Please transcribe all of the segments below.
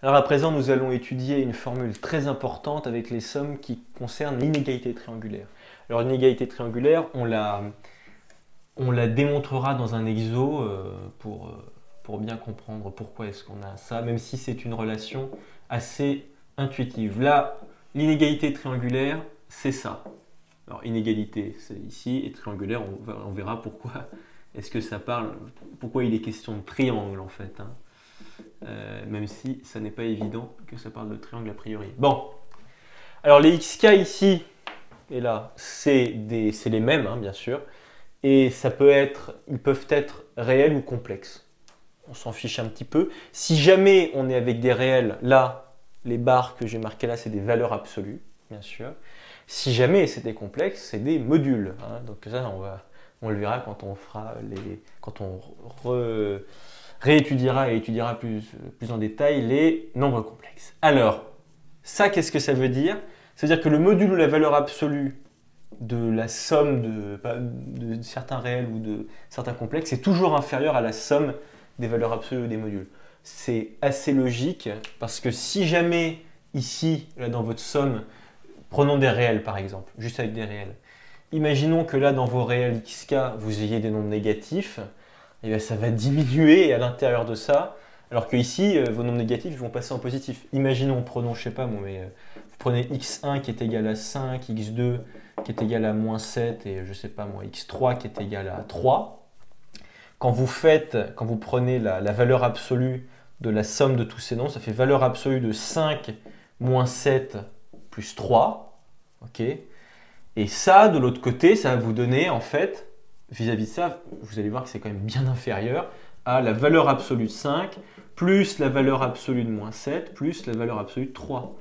Alors à présent, nous allons étudier une formule très importante avec les sommes qui concernent l'inégalité triangulaire. Alors l'inégalité triangulaire, on la démontrera dans un exo pour bien comprendre pourquoi est-ce qu'on a ça, même si c'est une relation assez intuitive. Là, l'inégalité triangulaire, c'est ça. Alors inégalité, c'est ici, et triangulaire, on verra pourquoi est-ce que ça parle, pourquoi il est question de triangle en fait. Hein. Même si ça n'est pas évident que ça parle de triangle a priori. Bon, alors les xk ici et là, c'est les mêmes, hein, bien sûr, et ils peuvent être réels ou complexes. On s'en fiche un petit peu. Si jamais on est avec des réels, là, les barres que j'ai marquées là, c'est des valeurs absolues, bien sûr. Si jamais c'est des complexes, c'est des modules. Hein. Donc ça, on le verra quand on fera réétudiera et étudiera plus en détail les nombres complexes. Alors, ça, qu'est-ce que ça veut dire? Ça veut dire que le module ou la valeur absolue de la somme de certains réels ou de certains complexes est toujours inférieur à la somme des valeurs absolues des modules. C'est assez logique parce que si jamais ici, là dans votre somme, prenons des réels par exemple, juste avec des réels. Imaginons que là dans vos réels xk, vous ayez des nombres négatifs, et bien ça va diminuer à l'intérieur de ça, alors que ici, vos nombres négatifs vont passer en positif. Imaginons, prenons, je sais pas, vous prenez x1 qui est égal à 5, x2 qui est égal à moins 7, et je sais pas moi, x3 qui est égal à 3. Quand vous prenez la valeur absolue de la somme de tous ces nombres, ça fait valeur absolue de 5 moins 7 plus 3. Ok. Et ça, de l'autre côté, ça va vous donner, en fait, vis-à-vis de ça, vous allez voir que c'est quand même bien inférieur à la valeur absolue de 5 plus la valeur absolue de moins 7 plus la valeur absolue de 3.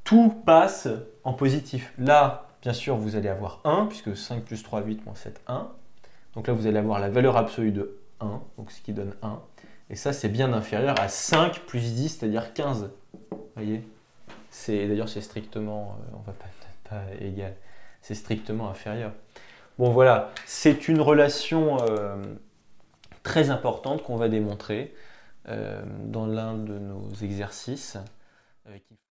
Tout passe en positif. Là, bien sûr, vous allez avoir 1, puisque 5 plus 3, 8, moins 7, 1. Donc là, vous allez avoir la valeur absolue de 1, donc ce qui donne 1. Et ça, c'est bien inférieur à 5 plus 10, c'est-à-dire 15. Vous voyez? D'ailleurs, c'est strictement, on va pas égal, c'est strictement inférieur. Bon, voilà, c'est une relation très importante qu'on va démontrer dans l'un de nos exercices.